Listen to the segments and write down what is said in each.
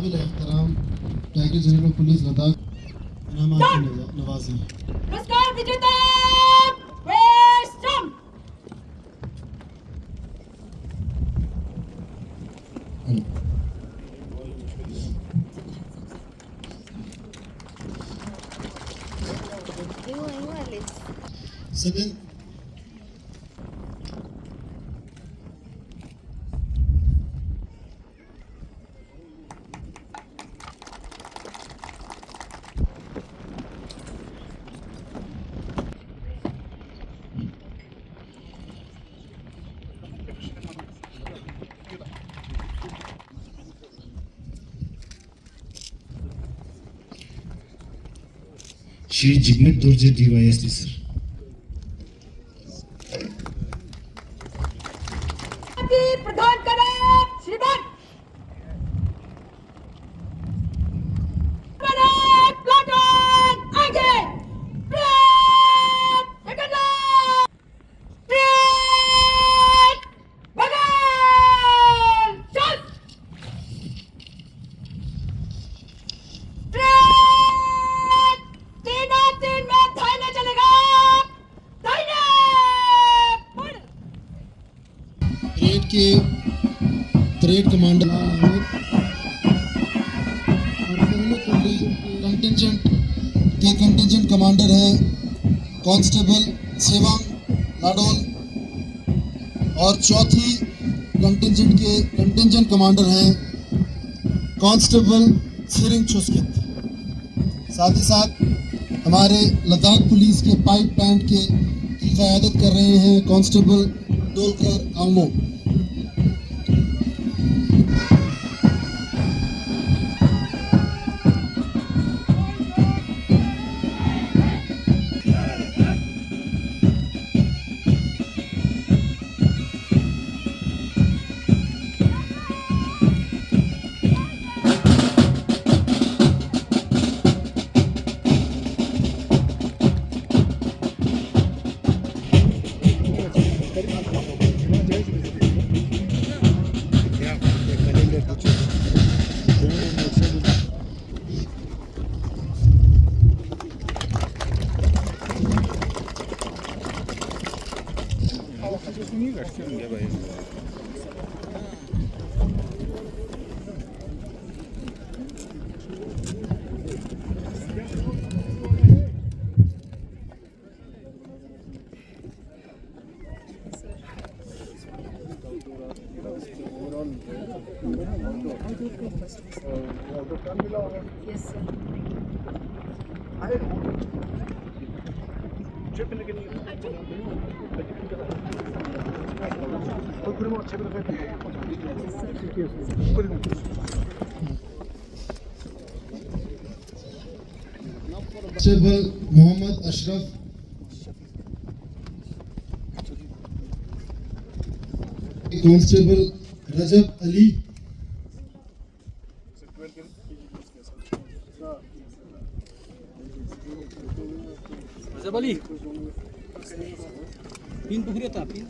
काबिल एहतराम tiger general police Ladakh इनामात से नवाजे। पुरस्कार विजेता western Second, Shri Jigmet Dorje DYSP sir. प्रधान करें श्रीमान प्लाटून आगे ब्रेक सेकंड ब्रेक बगल चल ब्रेक तीनों तीन में थाईने चलेगा थाईने परेड कमांडर अहमद और पहले कंटिजेंट कमांडर है कांस्टेबल सेवांग लाडोल और चौथी कंटिजेंट कमांडर हैं कांस्टेबल सिरिंग चुस्कित। साथ ही साथ हमारे लद्दाख पुलिस के पाइप बैंड की क़यादत कर रहे हैं constable Dolkar Amo. Yes, sir. Constable Mohammad Ashraf, constable Rajab Ali, Rajab Ali पिन पुखरी था पिन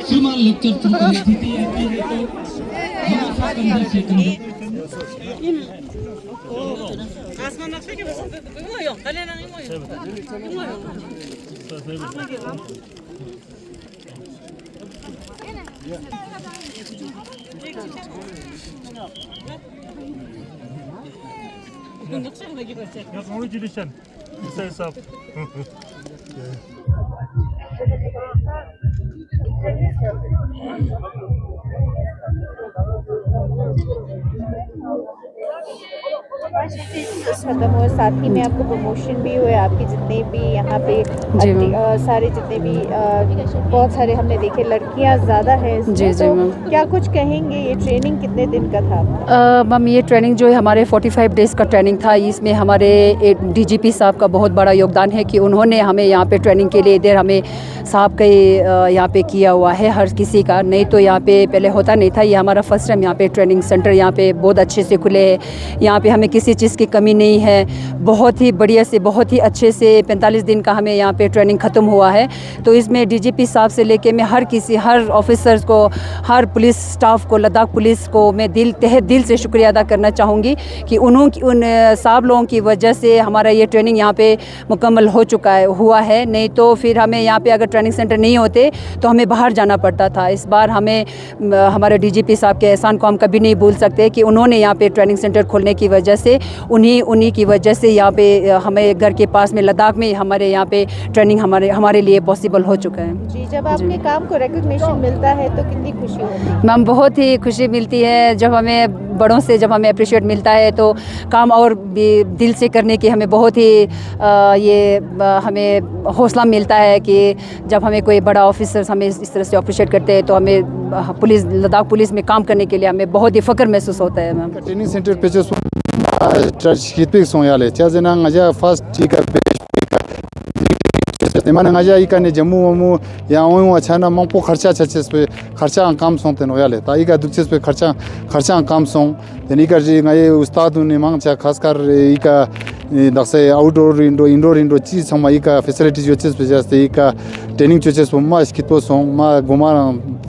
श्रीमान लेक्चर अतिथि आते हैं तो हमारे कंधे से कंधे आसमान नक्शे के बस इ모요 달래는 이모요 नक्शा लगी बच्चे That's only tradition. He says up. खत्म हुआ, साथ ही में आपको प्रमोशन भी हुए, आपके जितने भी यहाँ पे सारे जितने भी बहुत सारे हमने देखे लड़कियाँ ज़्यादा है इसमें, जी, तो मैम। क्या कुछ कहेंगे? ये ट्रेनिंग कितने दिन का था? मैम ये ट्रेनिंग जो है हमारे 45 डेज़ का ट्रेनिंग था। इसमें हमारे डीजीपी साहब का बहुत बड़ा योगदान है कि उन्होंने हमें यहाँ पे ट्रेनिंग के लिए इधर हमें साहब का यहाँ पे किया हुआ है हर किसी का, नहीं तो यहाँ पे पहले होता नहीं था। ये हमारा फर्स्ट टाइम यहाँ पे ट्रेनिंग सेंटर यहाँ पे बहुत अच्छे से खुले हैं। यहाँ पे हमें किसी चीज़ की कमी नहीं है, बहुत ही बढ़िया से बहुत ही अच्छे से 45 दिन का हमें यहाँ पे ट्रेनिंग ख़त्म हुआ है। तो इसमें डीजीपी साहब से लेके मैं हर ऑफिसर्स को, हर पुलिस स्टाफ को, लद्दाख पुलिस को मैं तहे दिल से शुक्रिया अदा करना चाहूँगी कि उन साहब लोगों की वजह से हमारा ये ट्रेनिंग यहाँ पे मुकम्मल हुआ है। नहीं तो फिर हमें यहाँ पे अगर ट्रेनिंग सेंटर नहीं होते तो हमें बाहर जाना पड़ता था। इस बार हमें हमारे डीजीपी साहब के एहसान को हम कभी नहीं भूल सकते कि उन्होंने यहाँ पे ट्रेनिंग सेंटर खोलने की वजह से, उन्हीं की वजह से यहाँ पे हमें घर के पास में लद्दाख में हमारे यहाँ पे ट्रेनिंग हमारे लिए पॉसिबल हो चुका है। जी, जब आपके काम को रिकॉग्निशन मिलता है तो कितनी खुशी होती है? मैम बहुत ही खुशी मिलती है जब हमें बड़ों से जब हमें अप्रिशिएट मिलता है, तो काम और भी दिल से करने की हमें बहुत ही हमें हौसला मिलता है कि जब हमें कोई बड़ा ऑफिसर हमें इस तरह से अप्रिशिएट करते हैं तो हमें लद्दाख पुलिस में काम करने के लिए हमें बहुत ही फ़ख्र महसूस होता है। मैम ट्रेनिंग सेंटर पे जो tragic सोयाले चाजना ngajak first tika mana ngajak ikane jamu mamu ya oyu achana mangpo kharcha chaches pe kharcha काम सोंते नो याले ता इका दुचेस पे खर्चा काम सों देनी कर जी ngai ustad ने मांग चा खासकर इका दसे आउटडोर इंडोर चीज समा इका फैसिलिटीज जो चीज पे जस्ते इका ट्रेनिंग चेस मा स्कितो सों मा गुमा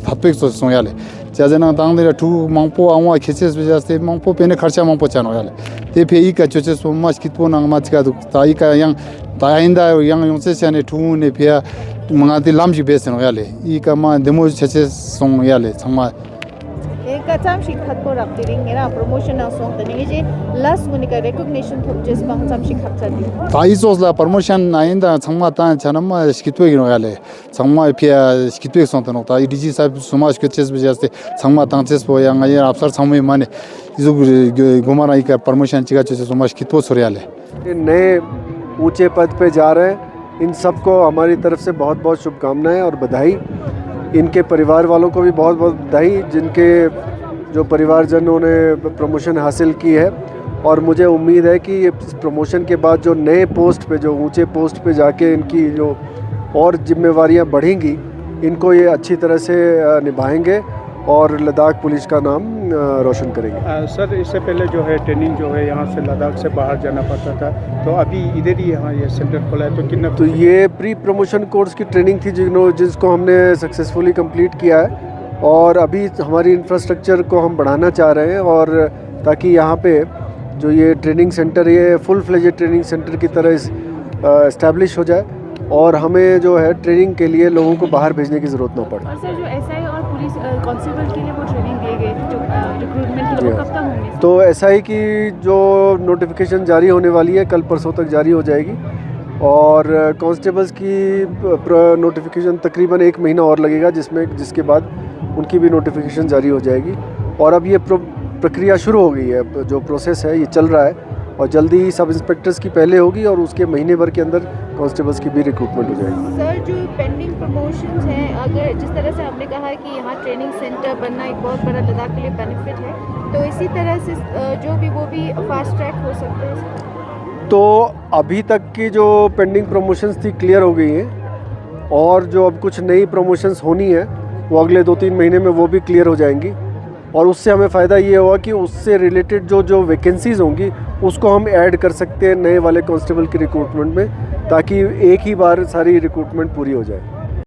थापेक सों याले चाजना तांगले ठू मांगपो आवा खिचेस पे जस्ते मांगपो पेने खर्चा मांगपो चानो याले ते पे इका चेस मा स्कितो नंग मा चिका दु ता इका yang ताइंदा yang 용세 차네 ठूने पिया मंगाती लामजी बेसन याले इका मा 데모 चेस सों याले 정말 एक चामशी खतको रखती रिंग ना प्रमोशन सोंग तनी जे लास्ट मुनिका रिकॉग्निशन थोप जेस पांग चामशी खपचादी ताइसोसला प्रमोशन आइंदा 정말 ता 차나마 스키토이노 याले 정말 피야 스키토이 सोंतनो ता डीजी साहब समाज के चेस बजाते 정말 당체스 보양 아니 अफसर समय माने इजो गुमारा इका प्रमोशन चिका चेस समाज स्कितो सोरियाले नए ऊंचे पद पे जा रहे हैं, इन सबको हमारी तरफ से बहुत बहुत शुभकामनाएं और बधाई। इनके परिवार वालों को भी बहुत बहुत बधाई जिनके जो परिवारजनों ने प्रमोशन हासिल की है। और मुझे उम्मीद है कि इस प्रमोशन के बाद जो नए पोस्ट पे, जो ऊंचे पोस्ट पे जाके इनकी जो और जिम्मेवारियां बढ़ेंगी, इनको ये अच्छी तरह से निभाएंगे और लद्दाख पुलिस का नाम रोशन करेंगे। सर, इससे पहले जो है ट्रेनिंग जो है यहाँ से लद्दाख से बाहर जाना पड़ता था, तो अभी इधर ही यहाँ ये सेंटर खोला है, तो कितना तो ये प्री प्रमोशन कोर्स की ट्रेनिंग थी जिसको हमने सक्सेसफुली कंप्लीट किया है और अभी हमारी इंफ्रास्ट्रक्चर को हम बढ़ाना चाह रहे हैं और ताकि यहाँ पे जो ये ट्रेनिंग सेंटर ये फुल फ्लेजेड ट्रेनिंग सेंटर की तरह इस्टेब्लिश हो जाए और हमें जो है ट्रेनिंग के लिए लोगों को बाहर भेजने की ज़रूरत ना पड़े। और सर, जो एसआई और पुलिस कांस्टेबल के लिए वो ट्रेनिंग दिए गए थे, जो रिक्रूटमेंट के लिए, वो कब तक होंगे? तो एसआई की जो नोटिफिकेशन जारी होने वाली है कल परसों तक जारी हो जाएगी और कांस्टेबल्स की नोटिफिकेशन तकरीबन 1 महीना और लगेगा, जिसके बाद उनकी भी नोटिफिकेशन जारी हो जाएगी। और अब ये प्रक्रिया शुरू हो गई है, जो प्रोसेस है ये चल रहा है और जल्दी ही सब इंस्पेक्टर्स की पहले होगी और उसके महीने भर के अंदर कांस्टेबल्स की भी रिक्रूटमेंट हो जाएगी। सर, जो पेंडिंग प्रमोशंस हैं, अगर जिस तरह से आपने कहा कि यहाँ ट्रेनिंग सेंटर बनना एक बहुत बड़ा लद्दाख के लिए बेनिफिट है, तो इसी तरह से जो भी वो भी फास्ट ट्रैक हो सकते हैं? तो अभी तक की जो पेंडिंग प्रमोशंस थी क्लियर हो गई हैं और जो अब कुछ नई प्रमोशंस होनी है वो अगले 2-3 महीने में वो भी क्लियर हो जाएंगी और उससे हमें फ़ायदा ये होगा कि उससे रिलेटेड जो वैकेंसीज़ होंगी उसको हम ऐड कर सकते हैं नए वाले कांस्टेबल की रिक्रूटमेंट में, ताकि एक ही बार सारी रिक्रूटमेंट पूरी हो जाए।